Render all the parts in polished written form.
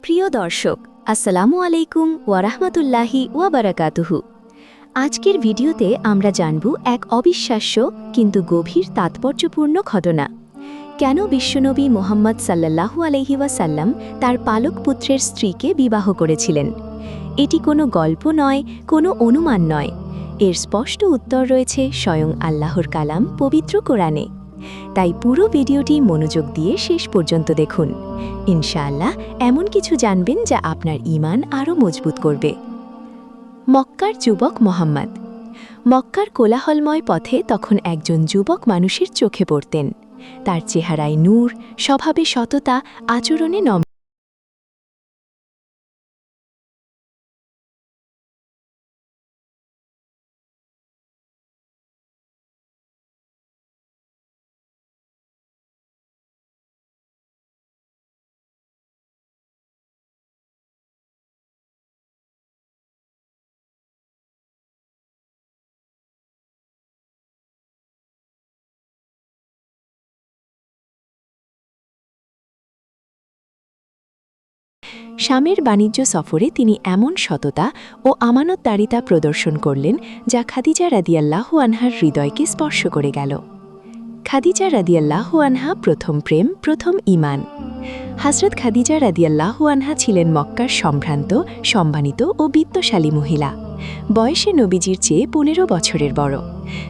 প্রিয় দর্শক, আসসালামু আলাইকুম ওয়ারাহমাতুল্লাহি ওয়াবারাকাতুহু। আজকের ভিডিওতে আমরা জানব এক অবিশ্বাস্য কিন্তু গভীর তাৎপর্যপূর্ণ ঘটনা। কেন বিশ্বনবী মুহাম্মদ সাল্লাল্লাহু আলাইহি ওয়াসাল্লাম তার পালক পুত্রের স্ত্রীকে বিবাহ করেছিলেন। এটি কোনো গল্প নয়, কোনো অনুমান নয়, এর স্পষ্ট উত্তর রয়েছে স্বয়ং আল্লাহর কালাম পবিত্র কোরআনে। তাই পুরো ভিডিওটি মনোযোগ দিয়ে শেষ পর্যন্ত দেখুন। ইনশাআল্লাহ এমন কিছু জানবেন যা আপনার ঈমান আরও মজবুত করবে। মক্কার যুবক মুহাম্মদ। মক্কার কোলাহলময় পথে তখন একজন যুবক মানুষের চোখে পড়তেন। তার চেহারায় নূর, স্বভাবে সততা, আচরণে নম্র। শামের বাণিজ্য সফরে তিনি এমন সততা ও আমানতদারিতা প্রদর্শন করলেন যা খাদিজা রাদিয়াল্লাহু আনহার হৃদয়কে স্পর্শ করে গেল। খাদিজা রাদিয়াল্লাহু আনহা প্রথম প্রেম, প্রথম ঈমান। হযরত খাদিজা রাদিয়াল্লাহু আনহা ছিলেন মক্কার সম্ভ্রান্ত, সম্মানিত ও বিত্তশালী মহিলা। বয়সে নবীজির চেয়ে 15 বছরের বড়।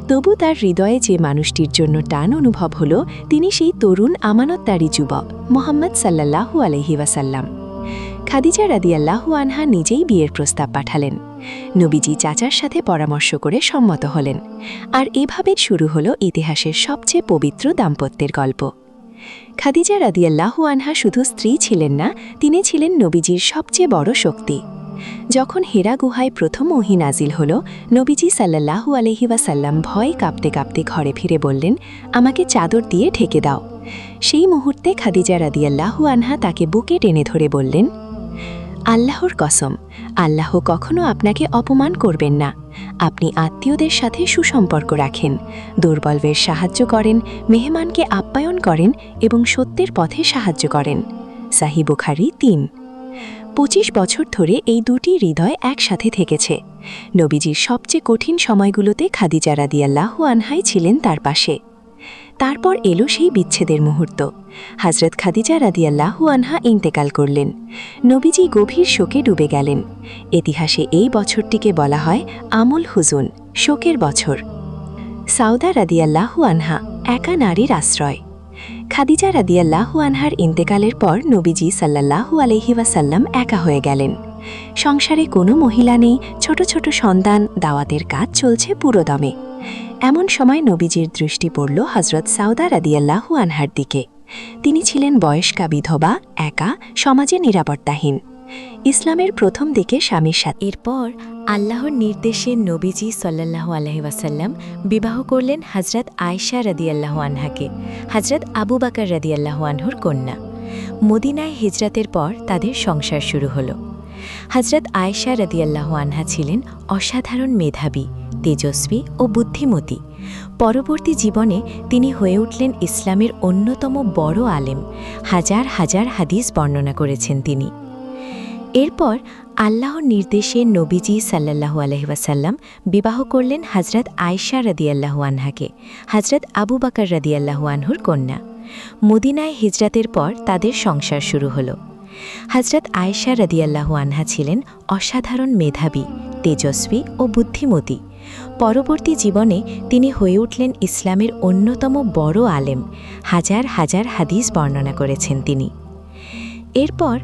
তবু তার হৃদয়ে যে মানুষটির জন্য টান অনুভব হল, তিনি সেই তরুণ আমানতদারী যুবক মুহাম্মদ সাল্লাল্লাহু আলাইহি ওয়াসাল্লাম। খাদিজা রাদিয়াল্লাহু আনহা নিজেই বিয়ের প্রস্তাব পাঠালেন। নবীজি চাচার সাথে পরামর্শ করে সম্মত হলেন। আর এভাবে শুরু হলো ইতিহাসের সবচেয়ে পবিত্র দাম্পত্যের গল্প। খাদিজা রাদিয়াল্লাহু আনহা শুধু স্ত্রী ছিলেন না, তিনি ছিলেন নবীজির সবচেয়ে বড় শক্তি। যখন হেরা গুহায় প্রথম ওহী নাজিল হল, নবীজি সাল্লাল্লাহু আলাইহি ওয়াসাল্লাম ভয়ে কাঁপতে কাঁপতে ঘরে ফিরে বললেন, আমাকে চাদর দিয়ে ঢেকে দাও। সেই মুহূর্তে খাদিজা রাদিয়াল্লাহু আনহা তাকে বুকে টেনে ধরে বললেন, আল্লাহর কসম, আল্লাহ কখনো আপনাকে অপমান করবেন না। আপনি আত্মীয়দের সাথে সুসম্পর্ক রাখেন, দুর্বলদের সাহায্য করেন, মেহমানকে আপ্যায়ন করেন এবং সত্যের পথে সাহায্য করেন। সহিহ বুখারী 3। 25 বছর ধরে এই দুটি হৃদয় একসাথে থেকেছে। নবীজির সবচেয়ে কঠিন সময়গুলোতে খাদিজা রাদিয়াল্লাহু আনহাই ছিলেন তার পাশে। তারপর এলো সেই বিচ্ছেদের মুহূর্ত। হযরত খাদিজা রাদিয়াল্লাহু আনহা ইন্তেকাল করলেন। নবীজি গভীর শোকে ডুবে গেলেন। ইতিহাসে এই বছরটিকে বলা হয় আমুল হুজুন, শোকের বছর। সাউদা রাদিয়াল্লাহু আনহা, একা নারীর আশ্রয়। খাদিজা রাদিয়াল্লাহু আনহার ইন্তেকালের পর নবীজি সাল্লাল্লাহু আলাইহি ওয়াসাল্লাম একা হয়ে গেলেন। সংসারে কোনো মহিলা নেই, ছোট ছোট সন্তান, দাওয়াতের কাজ চলছে পুরোদমে। এমন সময় নবীজির দৃষ্টি পড়ল হযরত সাউদা রাদিয়াল্লাহু আনহার দিকে। তিনি ছিলেন বয়স্কা বিধবা, একা, সমাজে নিরাপত্তাহীন। ইসলামের প্রথম দিকে স্বামীর সাথে। এরপর আল্লাহর নির্দেশে নবীজি সাল্লাল্লাহু আলাইহি ওয়াসাল্লাম বিবাহ করলেন হযরত আয়েশা রাদিয়াল্লাহু আনহাকে, হযরত আবু বকর রাদিয়াল্লাহু আনহুর কন্যা। মদিনায় হিজরতের পর তাদের সংসার শুরু হলো। হযরত আয়েশা রাদিয়াল্লাহু আনহা ছিলেন অসাধারণ মেধাবী, তেজস্বী ও বুদ্ধিমতী। পরবর্তী জীবনে তিনি হয়ে উঠলেন ইসলামের অন্যতম বড় আলেম। হাজার হাজার হাদিস বর্ণনা করেছেন তিনি। এরপর আল্লাহর নির্দেশে নবীজি সাল্লাল্লাহু আলাইহি ওয়াসাল্লাম বিবাহ করলেন হযরত আয়েশা রাদিয়াল্লাহু আনহাকে, হযরত আবু বকর রাদিয়াল্লাহু আনহুর কন্যা। মদিনায় হিজরতের পর তাদের সংসার শুরু হলো। হযরত আয়েশা রাদিয়াল্লাহু আনহা ছিলেন অসাধারণ মেধাবী, তেজস্বী ও বুদ্ধিমতী। পরবর্তী জীবনে তিনি হয়ে উঠলেন ইসলামের অন্যতম বড় আলেম। হাজার হাজার হাদিস বর্ণনা করেছেন তিনি। এরপর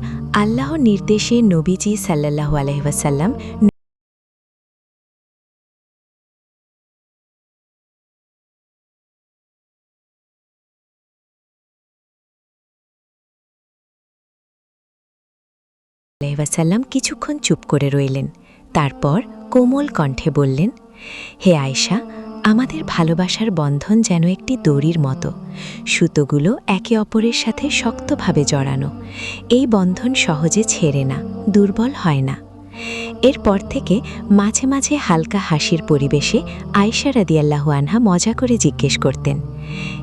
আল্লাহর নির্দেশে নবীজি সাল্লাল্লাহু আলাইহি ওয়াসাল্লাম কিছুক্ষণ চুপ করে রইলেন। তারপর কোমল কণ্ঠে বললেন, হে আয়েশা, আমাদের ভালোবাসার বন্ধন যেন একটি দড়ির মতো। সুতোগুলো একে অপরের সাথে শক্তভাবে জড়ানো। এই বন্ধন সহজে ছেড়ে না, দুর্বল হয় না। এরপর থেকে মাঝে মাঝে হালকা হাসির পরিবেশে আয়েশা রাদিয়াল্লাহু আনহা মজা করে জিজ্ঞেস করতেন,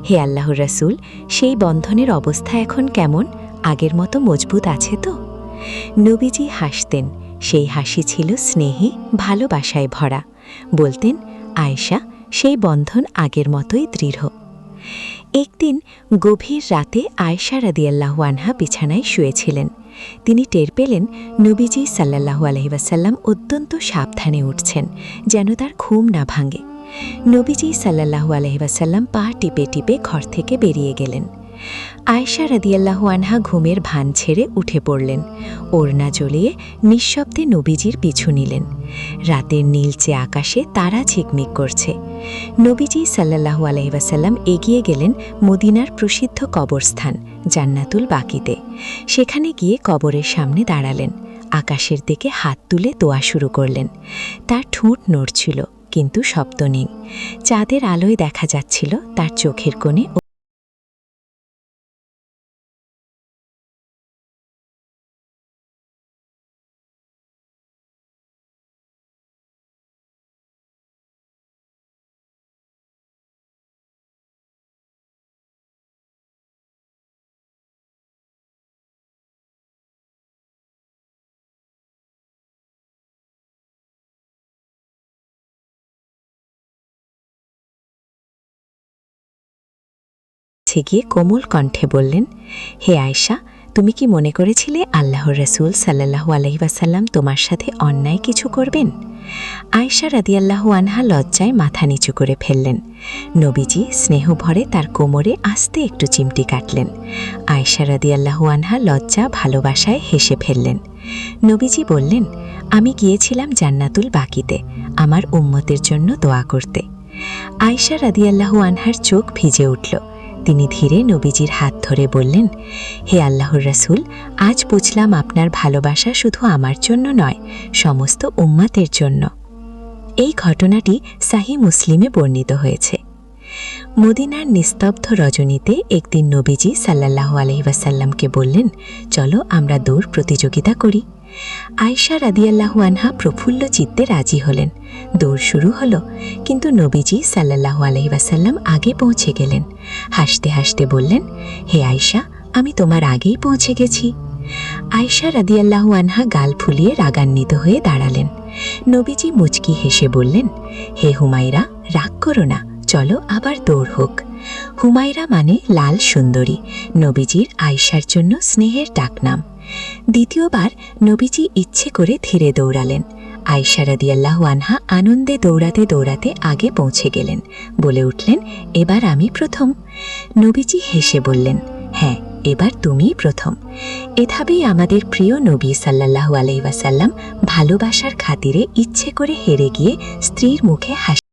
হে আল্লাহর রাসূল, সেই বন্ধনের অবস্থা এখন কেমন? আগের মতো মজবুত আছে তো? নবীজি হাসতেন, সেই হাসি ছিল স্নেহে, ভালোবাসায় ভরা। বলতেন, আয়েশা, সেই বন্ধন আগের মতোই দৃঢ়। একদিন গভীর রাতে আয়েশা রাদিয়াল্লাহু আনহা বিছানায় শুয়েছিলেন। তিনি টের পেলেন নবীজি সাল্লাল্লাহু আলাইহি ওয়াসাল্লাম অত্যন্ত সাবধানে উঠছেন, যেন তার ঘুম না ভাঙে। নবীজি সাল্লাল্লাহু আলাইহি ওয়াসাল্লাম পা টিপে টিপে ঘর থেকে বেরিয়ে গেলেন। আয়েশা রাদিয়াল্লাহু আনহা ঘুমের ভান ছেড়ে উঠে পড়লেন। ওড়না জ্বলিয়ে নিঃশব্দে নবীজির পিছু নিলেন। রাতের নীলচে আকাশে তারা ঝিকমিক করছে। নবীজি সাল্লাল্লাহু আলাইহি ওয়াসাল্লাম এগিয়ে গেলেন মদিনার প্রসিদ্ধ কবরস্থান জান্নাতুল বাকিতে। সেখানে গিয়ে কবরের সামনে দাঁড়ালেন। আকাশের দিকে হাত তুলে দোয়া শুরু করলেন। তার ঠোঁট নড়ছিল, কিন্তু শব্দ নেই। চাঁদের আলোয় দেখা যাচ্ছিল তার চোখের কোণে গিয়ে কোমল কণ্ঠে বললেন, হে আয়েশা, তুমি কি মনে করেছিলে আল্লাহর রাসূল সাল্লাল্লাহু আলাইহি ওয়াসাল্লাম তোমার সাথে অন্যায় কিছু করবেন? আয়েশা রাদিয়াল্লাহু আনহা লজ্জায় মাথা নিচু করে ফেললেন। নবীজি স্নেহভরে তার কোমরে আস্তে একটু চিমটি কাটলেন। আয়েশা রাদিয়াল্লাহু আনহা লজ্জা ভালোবাসায় হেসে ফেললেন। নবীজি বললেন, আমি গিয়েছিলাম জান্নাতুল বাকিতে আমার উম্মতের জন্য দোয়া করতে। আয়েশা রাদিয়াল্লাহু আনহার চোখ ভিজে উঠল। তিনি ধীরে নবীজির হাত ধরে বললেন, হে আল্লাহর রাসূল, আজ বুঝলাম আপনার ভালোবাসা শুধু আমার জন্য নয়, সমস্ত উম্মতের জন্য। এই ঘটনাটি সাহি মুসলিমে বর্ণিত হয়েছে। মদিনার নিস্তব্ধ রজনীতে একদিন নবীজি সাল্লাল্লাহু আলাইহি ওয়াসাল্লামকে বললেন, চলো আমরা দৌড় প্রতিযোগিতা করি। আয়েশা রাদিয়াল্লাহু আনহা প্রফুল্ল চিত্তে রাজি হলেন। দৌড় শুরু হলো, কিন্তু নবীজি সাল্লাল্লাহু আলাইহি ওয়াসাল্লাম আগে পৌঁছে গেলেন। হাসতে হাসতে বললেন, হে আয়েশা, আমি তোমার আগেই পৌঁছে গেছি। আয়েশা রাদিয়াল্লাহু আনহা গাল ফুলিয়ে রাগান্বিত হয়ে দাঁড়ালেন। নবীজি মুচকি হেসে বললেন, হে হুমায়রা, রাগ করো না, চলো আবার দৌড় হোক। হুমায়রা মানে লাল সুন্দরী, নবীজির আয়েশার জন্য স্নেহের ডাকনাম। দ্বিতীয়বার নবীজি ইচ্ছে করে ধীরে দৌড়ালেন। আয়েশা রাদিয়াল্লাহু আনহা আনন্দে দৌড়াতে দৌড়াতে আগে পৌঁছে গেলেন। বলে উঠলেন, এবার আমি প্রথম। নবীজি হেসে বললেন, হ্যাঁ, এবার তুমিই প্রথম। এভাবেই আমাদের প্রিয় নবী সাল্লাল্লাহু আলাইহি ওয়াসাল্লাম ভালোবাসার খাতিরে ইচ্ছে করে হেরে গিয়ে স্ত্রীর মুখে হাসি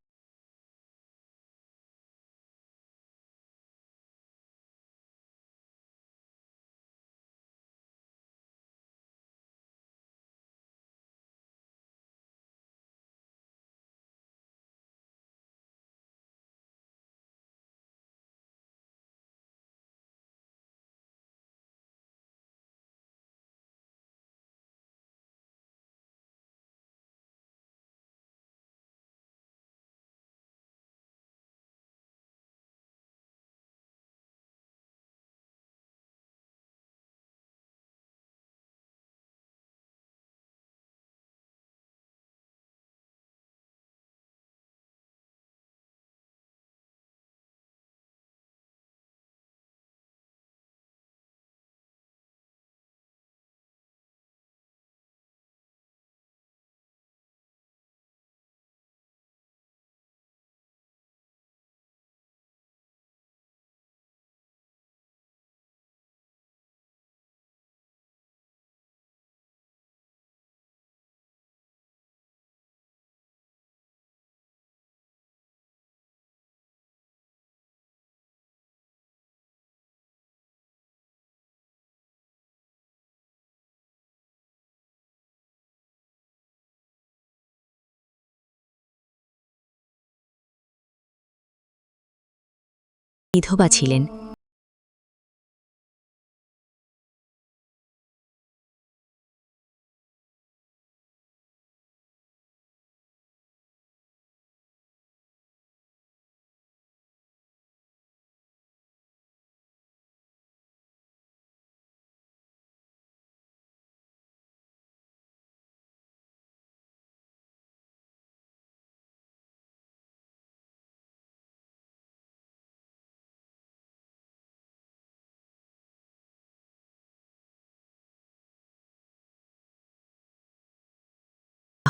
বিধবা ছিলেন।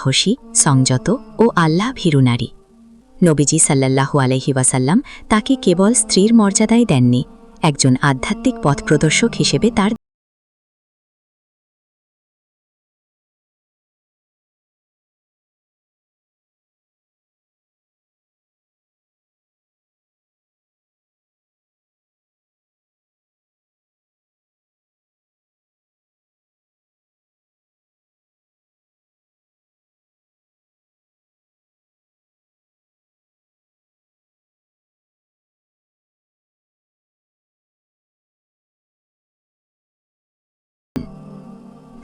সাহসী, সংযত ও আল্লাহ ভীরু নারী। নবীজি সাল্লাল্লাহু আলাইহি ওয়াসাল্লাম তাকে কেবল স্ত্রীর মর্যাদাই দেননি, একজন আধ্যাত্মিক পথপ্রদর্শক হিসেবে তার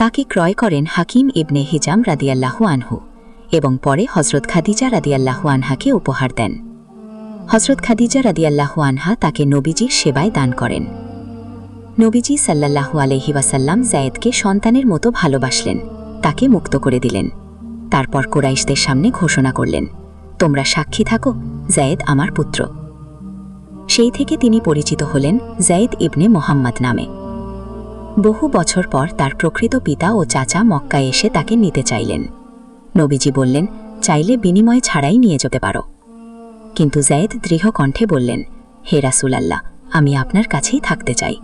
তাকে ক্রয় করেন হাকিম ইবনে হিজাম রাদিয়াল্লাহু আনহু এবং পরে হজরত খাদিজা রাদিয়াল্লাহু আনহাকে উপহার দেন। হজরত খাদিজা রাদিয়াল্লাহু আনহা তাকে নবীজির সেবায় দান করেন। নবীজি সাল্লাল্লাহু আলাইহি ওয়াসাল্লাম যায়েদকে সন্তানের মতো ভালোবাসলেন, তাকে মুক্ত করে দিলেন। তারপর কুরাইশদের সামনে ঘোষণা করলেন, তোমরা সাক্ষী থাকো, যায়েদ আমার পুত্র। সেই থেকে তিনি পরিচিত হলেন যায়েদ ইবনে মুহাম্মদ নামে। বহু বছর পর তার প্রকৃত পিতা ও চাচা মক্কায় এসে তাকে নিতে চাইলেন। নবীজি বললেন, চাইলে বিনিময় ছাড়াই নিয়ে যেতে পারো। কিন্তু যায়েদ দৃঢ় কণ্ঠে বললেন, হে রাসূলুল্লাহ, আমি আপনার কাছেই থাকতে চাই।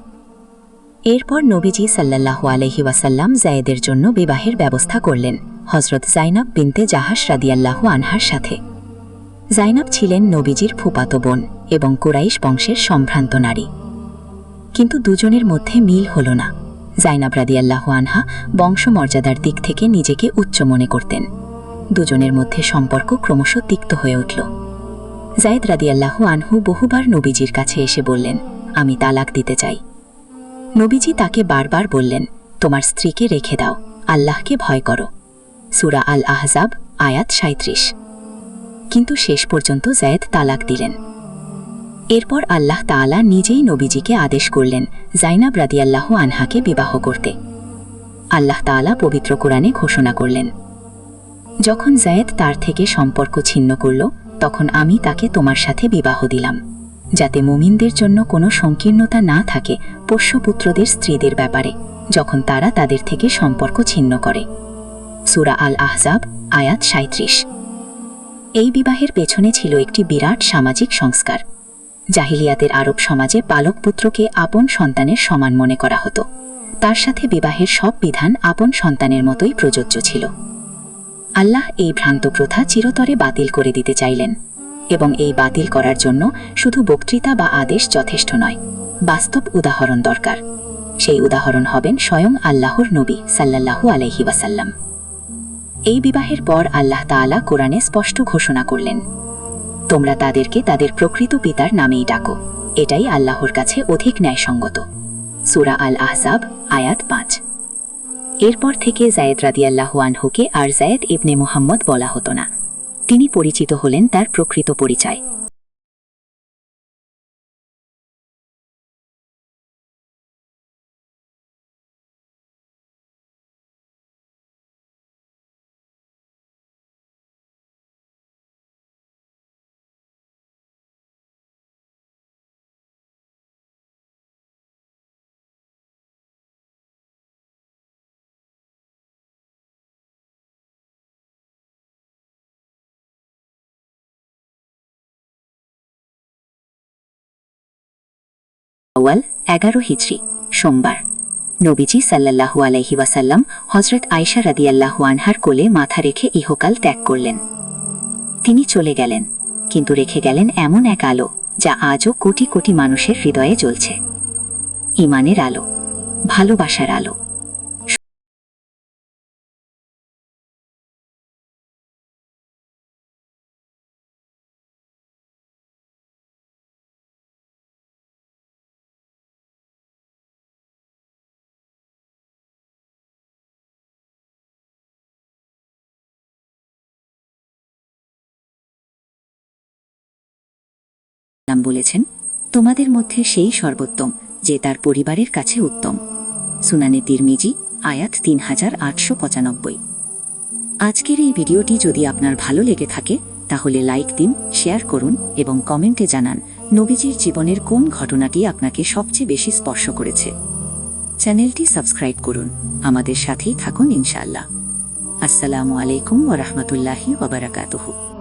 এরপর নবীজি সাল্লাল্লাহু আলাইহি ওয়াসাল্লাম যায়েদের জন্য বিবাহের ব্যবস্থা করলেন হজরত জাইনাব বিনতে জাহাশ রাদিয়াল্লাহু আনহার সাথে। জাইনাব ছিলেন নবীজির ফুফাতো বোন এবং কুরাইশ বংশের সম্ভ্রান্ত নারী। কিন্তু দুজনের মধ্যে মিল হল না। জাইনাব রাদিয়াল্লাহু আনহা বংশমর্যাদার দিক থেকে নিজেকে উচ্চ মনে করতেন। দুজনের মধ্যে সম্পর্ক ক্রমশ তিক্ত হয়ে উঠল। যায়েদ রাদিয়াল্লাহু আনহু বহুবার নবীজির কাছে এসে বললেন, আমি তালাক দিতে চাই। নবীজি তাকে বারবার বললেন, তোমার স্ত্রীকে রেখে দাও, আল্লাহকে ভয় করো। সূরা আল আহজাব আয়াত ৩৭। কিন্তু শেষ পর্যন্ত যায়েদ তালাক দিলেন। এরপর আল্লাহ তাআলা নিজেই নবীজিকে আদেশ করলেন জাইনাব রাদিয়াল্লাহু আনহাকে বিবাহ করতে। আল্লাহ তাআলা পবিত্র কোরআনে ঘোষণা করলেন, যখন যায়েদ তার থেকে সম্পর্ক ছিন্ন করল, তখন আমি তাকে তোমার সাথে বিবাহ দিলাম, যাতে মুমিনদের জন্য কোনো সংকীর্ণতা না থাকে পোষ্যপুত্রদের স্ত্রীদের ব্যাপারে, যখন তারা তাদের থেকে সম্পর্ক ছিন্ন করে। সূরা আল আহজাব আয়াত ৩৭। এই বিবাহের পেছনে ছিল একটি বিরাট সামাজিক সংস্কার। জাহিলিয়াতের আরব সমাজে পালক পুত্রকে আপন সন্তানের সমান মনে করা হতো। তার সাথে বিবাহের সব বিধান আপন সন্তানের মতোই প্রযোজ্য ছিল। আল্লাহ এই ভ্রান্ত প্রথা চিরতরে বাতিল করে দিতে চাইলেন, এবং এই বাতিল করার জন্য শুধু বক্তৃতা বা আদেশ যথেষ্ট নয়, বাস্তব উদাহরণ দরকার। সেই উদাহরণ হবেন স্বয়ং আল্লাহর নবী সাল্লাল্লাহু আলাইহি ওয়াসাল্লাম। এই বিবাহের পর আল্লাহ তাআলা কোরআনে স্পষ্ট ঘোষণা করলেন, তোমরা তাদেরকে তাদের প্রকৃত পিতার নামেই ডাকো, এটাই আল্লাহর কাছে অধিক ন্যায়সঙ্গত। সূরা আল আহজাব আয়াত ৫। এরপর থেকে যায়েদ রাদিয়াল্লাহু আনহুকে আর যায়েদ ইবনে মুহাম্মদ বলা হতো না। তিনি পরিচিত হলেন তার প্রকৃত পরিচয়। আওয়াল 11 হিজরি সোমবার নবীজি সাল্লাল্লাহু আলাইহি ওয়াসাল্লাম হযরত আয়েশা রাদিয়াল্লাহু আনহার কোলে মাথা রেখে ইহকাল ত্যাগ করলেন। তিনি চলে গেলেন, কিন্তু রেখে গেলেন এমন এক আলো যা আজও কোটি কোটি মানুষের হৃদয়ে জ্বলছে। ঈমানের আলো, ভালোবাসার আলো। নাম বলেছেন, তোমাদের মধ্যে সেই সর্বোত্তম যে তার পরিবারের কাছে উত্তম। সুনানে তিরমিজি আয়াত ৩৮৯৫। আজকের এই ভিডিওটি যদি আপনার ভালো লেগে থাকে তাহলে লাইক দিন, শেয়ার করুন এবং কমেন্টে জানান নবীজির জীবনের কোন ঘটনাটি আপনাকে সবচেয়ে বেশি স্পর্শ করেছে। চ্যানেলটি সাবস্ক্রাইব করুন, আমাদের সাথেই থাকুন ইনশাআল্লাহ। আসসালামু আলাইকুম ওয়া রাহমাতুল্লাহি ওয়া বারাকাতুহু।